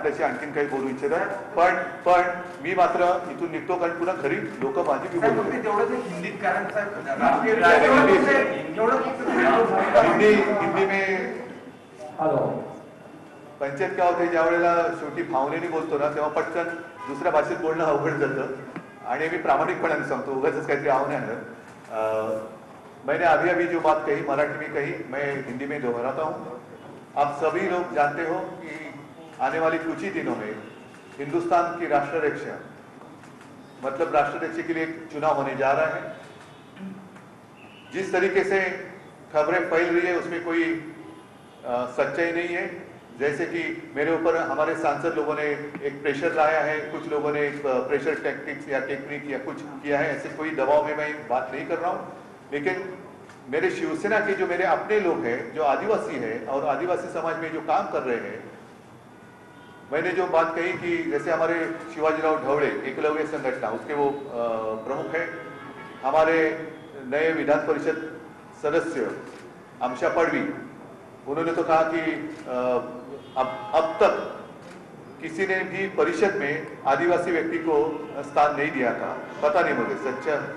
आपल्याशी आणखीन काही बोलू इच्छितात, पण मी मात्र इथून निघतो कारण पुन्हा घरी लोक माझी बी बोलू हिंदीत कारण हिंदी में पंचायत क्या होते, ज्या वेळेला शेवटी भावनेने बोलतो ना तेव्हा पटकन दुसऱ्या भाषेत बोलणं अवघड जातं आणि मी प्रामाणिकपणाने सांगतो, उगाच काहीतरी आव नाही आणत. मैंने अभी अभी जो बात कही मराठी में कही, मैं हिंदी में दोहराता हूँ. आप सभी लोग जानते हो कि आने वाले कुछ ही दिनों में हिंदुस्तान की राष्ट्राध्यक्षा मतलब राष्ट्राध्यक्ष के लिए एक चुनाव होने जा रहा है. जिस तरीके से खबरें फैल रही है उसमें कोई सच्चाई नहीं है. जैसे कि मेरे ऊपर हमारे सांसद लोगों ने एक प्रेशर लाया है, कुछ लोगों ने एक प्रेशर टैक्टिक्स या टेक्निक या कुछ किया है, ऐसे कोई दबाव में मैं बात नहीं कर रहा हूँ. लेकिन मेरे शिवसेना के जो मेरे अपने लोग हैं जो आदिवासी हैं और आदिवासी समाज में जो काम कर रहे हैं, मैंने जो बात कही कि जैसे हमारे शिवाजीराव ढवळे एकलव्य संगठना उसके वो प्रमुख हैं, हमारे नए विधान परिषद सदस्य अमशा पड़वी, उन्होंने तो कहा कि अब तक किसी ने भी परिषद में आदिवासी व्यक्ति को स्थान नहीं दिया था. पता नहीं मुझे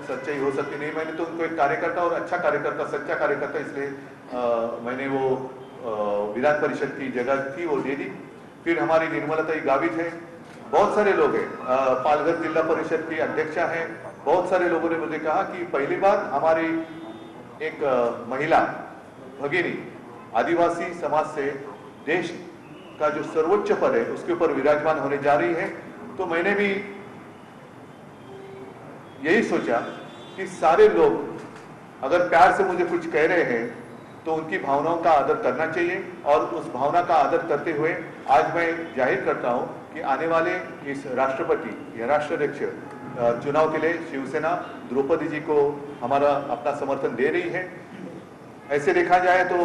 सच्चाई हो सकती नहीं. मैंने तो उनको एक कार्यकर्ता और अच्छा कार्यकर्ता, सच्चा कार्यकर्ता इसलिए मैंने वो विधान परिषद की जगह थी वो दे दी. फिर हमारी निर्मलताई गावित है, बहुत सारे लोग हैं, पालघर जिला परिषद की अध्यक्षा हैं. बहुत सारे लोगों ने मुझे कहा कि पहली बार हमारी एक महिला भगिनी आदिवासी समाज से देश का जो सर्वोच्च पद है उसके ऊपर विराजमान होने जा रही है. तो मैंने भी यही सोचा कि सारे लोग अगर प्यार से मुझे कुछ कह रहे हैं तो उनकी भावनाओं का आदर करना चाहिए और उस भावना का आदर करते हुए आज मैं जाहिर करता हूं कि आने वाले इस राष्ट्रपति या राष्ट्राध्यक्ष चुनाव के लिए शिवसेना द्रौपदी जी को हमारा अपना समर्थन दे रही है. ऐसे देखा जाए तो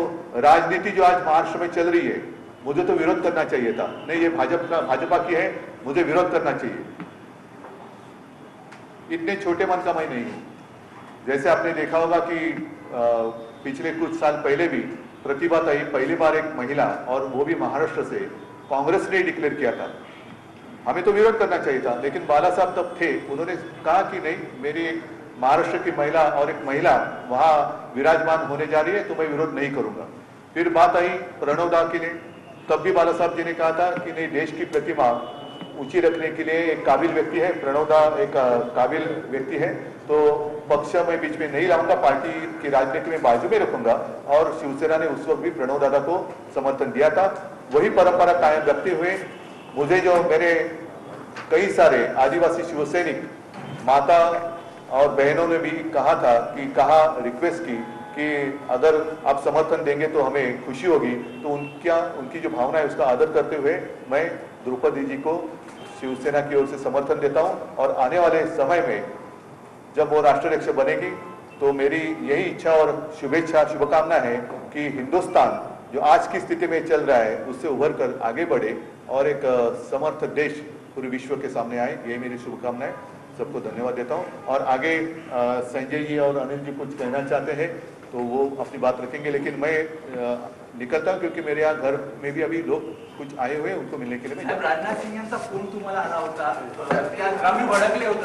राजनीति जो आज महाराष्ट्र में चल रही है, मुझे तो विरोध करना चाहिए था. नहीं, ये भाजपा की है, मुझे विरोध करना चाहिए. इतने छोटे मन का मैं नहीं हूं. जैसे आपने देखा होगा कि पिछले कुछ साल पहले भी प्रतिभाताई पहली बार एक महिला और वो भी महाराष्ट्र से कांग्रेस ने डिक्लेयर किया था. हमें तो विरोध करना चाहिए था, लेकिन बाला साहब तब थे, उन्होंने कहा कि नहीं, मेरी एक महाराष्ट्र की महिला और एक महिला वहां विराजमान होने जा रही है तो मैं विरोध नहीं करूंगा. फिर बात आई प्रणव दा के लिए, तब भी बाला साहब जी ने कहा था कि नहीं, देश की प्रतिमा ऊंची रखने के लिए एक काबिल व्यक्ति है, प्रणव दा एक काबिल व्यक्ति है, तो पक्ष में बीच में नहीं लाऊंगा, पार्टी की राजनीति में बाजू में रखूंगा. और शिवसेना ने उस वक्त भी प्रणव दादा को समर्थन दिया था. वही परंपरा कायम रखते हुए मुझे जो मेरे कई सारे आदिवासी शिवसैनिक माता और बहनों ने भी कहा था कि रिक्वेस्ट की कि अगर आप समर्थन देंगे तो हमें खुशी होगी, तो उनकी जो भावना है उसका आदर करते हुए मैं द्रौपदी जी को शिवसेना की ओर से समर्थन देता हूं. और आने वाले समय में जब वो राष्ट्राध्यक्ष बनेगी तो मेरी यही इच्छा और शुभेच्छा शुभकामना है कि हिंदुस्तान जो आज की स्थिति में चल रहा है उससे उभर कर आगे बढ़े और एक समर्थ देश पूरे विश्व के सामने आए. यही मेरी शुभकामना है. सबको धन्यवाद देता हूं. और आगे संजय जी और अनिल जी कुछ कहना चाहते हैं तो वो अपनी बात रखेंगे, लेकिन मैं निकलता हूं क्योंकि मेरे यहाँ घर में भी अभी लोग कुछ आए हुए हैं, उनको मिलने के लिए मैं राजनाथ सिंह यांचा फोन तुम्हाला आला होता, त्या आम्ही भडकले होते.